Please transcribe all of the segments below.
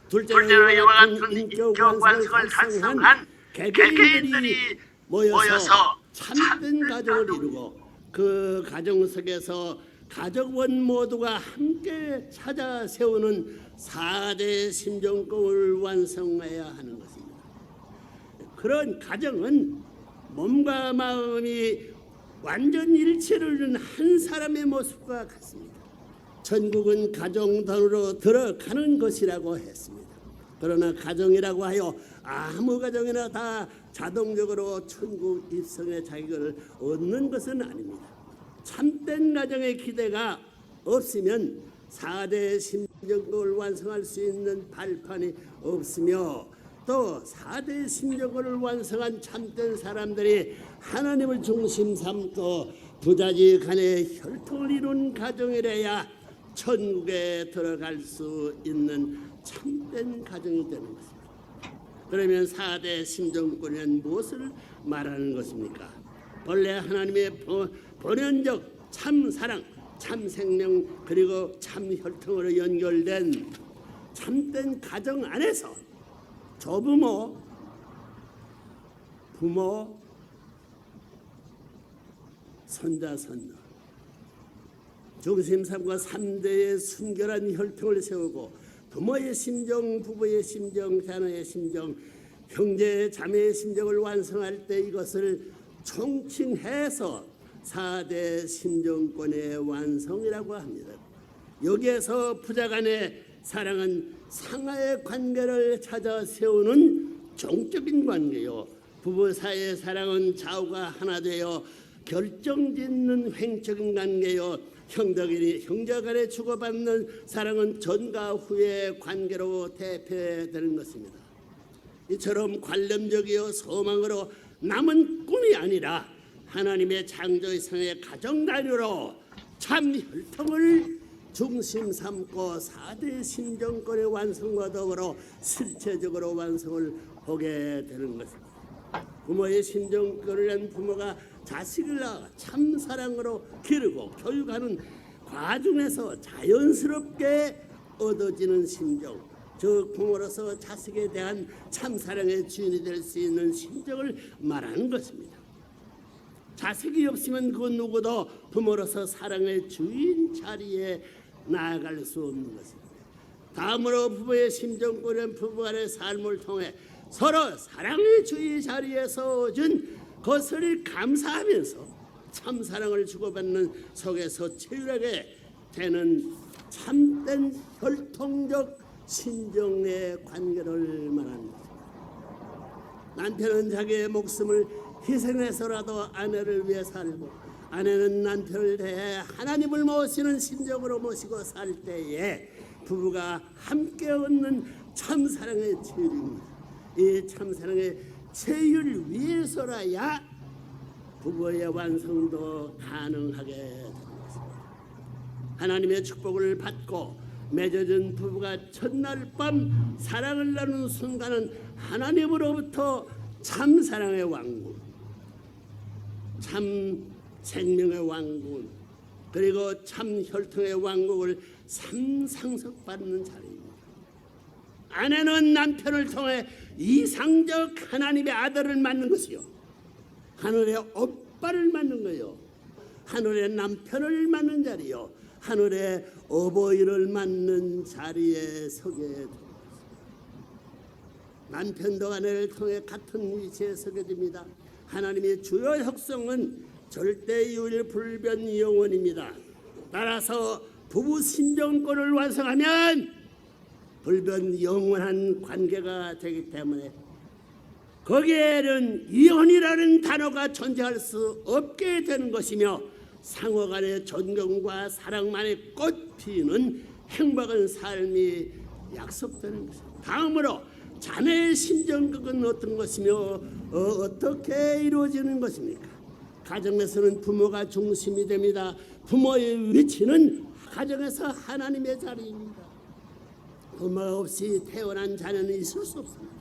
둘째로 이와 같은 인격 완성을 달성한 개개인들이 모여서 참된 가정을 이루고 그 가정 속에서 가족원 모두가 함께 찾아 세우는 4대 심정법을 완성해야 하는 것입니다. 그런 가정은 몸과 마음이 완전 일치를 이룬 한 사람의 모습과 같습니다. 천국은 가정단으로 들어가는 것이라고 했습니다. 그러나 가정이라고 하여 아무 가정이나 다 자동적으로 천국 입성의 자격을 얻는 것은 아닙니다. 참된 가정의 기대가 없으면 4대 심정법을 완성할 수 있는 발판이 없으며 또 4대 심정법을 완성한 참된 사람들이 하나님을 중심 삼고 부자지 간의 혈통을 이룬 가정이래야 천국에 들어갈 수 있는 참된 가정이 되는 것입니다. 그러면 4대 심정법은 무엇을 말하는 것입니까? 본래 하나님의 본연적 참사랑, 참생명 그리고 참혈통으로 연결된 참된 가정 안에서 조부모, 부모, 손자, 손녀 중심 삼고 3대의 순결한 혈통을 세우고 부모의 심정, 부부의 심정, 자녀의 심정, 형제, 자매의 심정을 완성할 때 이것을 총칭해서 4대 심정권의 완성이라고 합니다. 여기에서 부자간의 사랑은 상하의 관계를 찾아 세우는 종적인 관계요, 부부 사이의 사랑은 좌우가 하나 되어 결정짓는 횡적인 관계요, 형제간에 주고받는 사랑은 전과 후의 관계로 대표되는 것입니다. 이처럼 관념적이요 소망으로 남은 꿈이 아니라 하나님의 창조 이상의 가정 단위로 참 혈통을 중심 삼고 4대 심정권의 완성과 더불어 실체적으로 완성을 하게 되는 것입니다. 부모의 심정권을 한 부모가 자식을 낳아 참 사랑으로 기르고 교육하는 과정에서 자연스럽게 얻어지는 심정, 즉 부모로서 자식에 대한 참 사랑의 주인이 될 수 있는 심정을 말하는 것입니다. 자식이 없으면 그 누구도 부모로서 사랑의 주인 자리에 나아갈 수 없는 것입니다. 다음으로 부부의 심정권은 부부 간의 삶을 통해 서로 사랑의 주인 자리에 서준 것을 감사하면서 참 사랑을 주고받는 속에서 치열하게 되는 참된 혈통적 신정의 관계를 말하는 것입니다. 남편은 자기의 목숨을 희생해서라도 아내를 위해 살고 아내는 남편을 대해 하나님을 모시는 심정으로 모시고 살 때에 부부가 함께 얻는 참사랑의 체율입니다. 이 참사랑의 체율 위해서라야 부부의 완성도 가능하게 되는 것입니다. 하나님의 축복을 받고 맺어진 부부가 첫날 밤 사랑을 나누는 순간은 하나님으로부터 참사랑의 왕국, 참 생명의 왕국, 그리고 참 혈통의 왕국을 상속받는 자리입니다. 아내는 남편을 통해 이상적 하나님의 아들을 낳는 것이요, 하늘의 오빠를 낳는 거요, 하늘의 남편을 낳는 자리요, 하늘의 어버이를 낳는 자리에 서게 됩니다. 남편도 아내를 통해 같은 위치에 서게 됩니다. 하나님의 주요 혁성은 절대유일 불변 영원입니다. 따라서 부부 신정권을 완성하면 불변 영원한 관계가 되기 때문에 거기에는 이혼이라는 단어가 존재할 수 없게 되는 것이며 상호간의 존경과 사랑만이 꽃피는 행복한 삶이 약속되는 것입니다. 다음으로 자매의 심정극은 어떤 것이며 어떻게 이루어지는 것입니까? 가정에서는 부모가 중심이 됩니다. 부모의 위치는 가정에서 하나님의 자리입니다. 부모 없이 태어난 자녀는 있을 수 없습니다.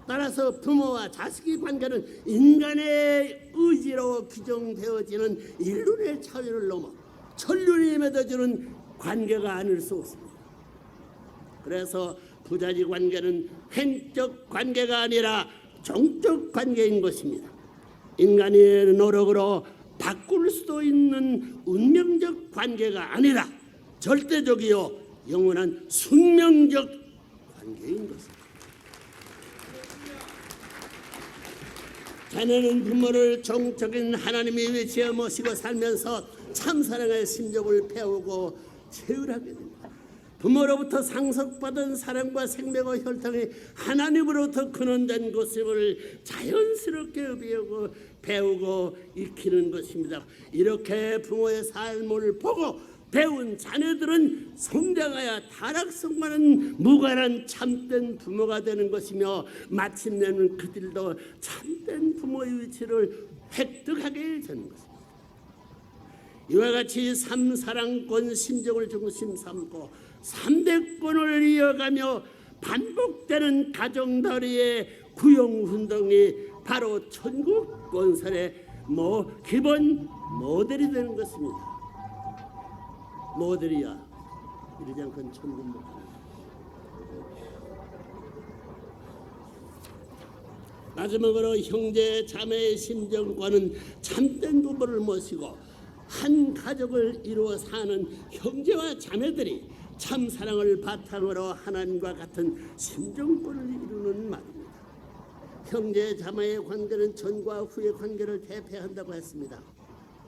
따라서 부모와 자식의 관계는 인간의 의지로 규정되어지는 인륜의 차이를 넘어 천륜이 맺어지는 관계가 아닐 수 없습니다. 그래서 부자지 관계는 행적 관계가 아니라 정적 관계인 것입니다. 인간의 노력으로 바꿀 수도 있는 운명적 관계가 아니라 절대적이요 영원한 숙명적 관계인 것입니다. 자녀는 부모를 정적인 하나님의 위치에 모시고 살면서 참사랑의 심정을 배우고 체휼하게 됩니다. 부모로부터 상속받은 사랑과 생명의 혈통이 하나님으로부터 근원된 것임을 자연스럽게 배우고 익히는 것입니다. 이렇게 부모의 삶을 보고 배운 자녀들은 성장하여 타락성과는 무관한 참된 부모가 되는 것이며 마침내는 그들도 참된 부모의 위치를 획득하게 되는 것입니다. 이와 같이 삼사랑권 심정을 중심 삼고 3대권을 이어가며 반복되는 가정다리의 구형운동이 바로 천국 건설의 기본 모델이 되는 것입니다. 모델이야 이러지 않고는 천국 못 가는. 마지막으로 형제 자매의 심정과는 참된 부모를 모시고 한 가족을 이루어 사는 형제와 자매들이 참 사랑을 바탕으로 하나님과 같은 심정권을 이루는 말입니다. 형제 자매의 관계는 전과 후의 관계를 대표한다고 했습니다.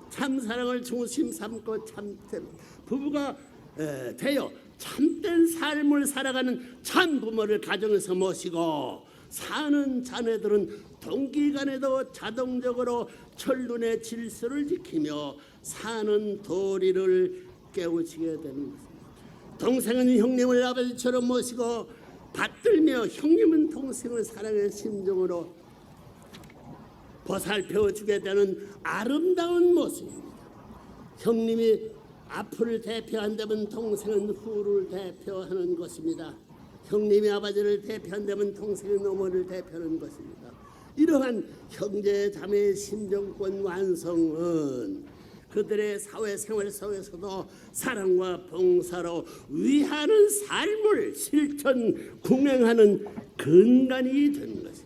참 사랑을 중심 삼고 참된 부부가 되어 참된 삶을 살아가는 참 부모를 가정에서 모시고 사는 자녀들은 동기간에도 자동적으로 천륜의 질서를 지키며 사는 도리를 깨우치게 되는 것입니다. 동생은 형님을 아버지처럼 모시고 받들며 형님은 동생을 사랑의 심정으로 보살펴주게 되는 아름다운 모습입니다. 형님이 앞을 대표한다면 동생은 후를 대표하는 것입니다. 형님이 아버지를 대표한다면 동생은 어머니를 대표하는 것입니다. 이러한 형제 자매의 심정권 완성은 그들의 사회생활 속에서도 사랑과 봉사로 위하는 삶을 실천 공행하는 근간이 되는 것입니다.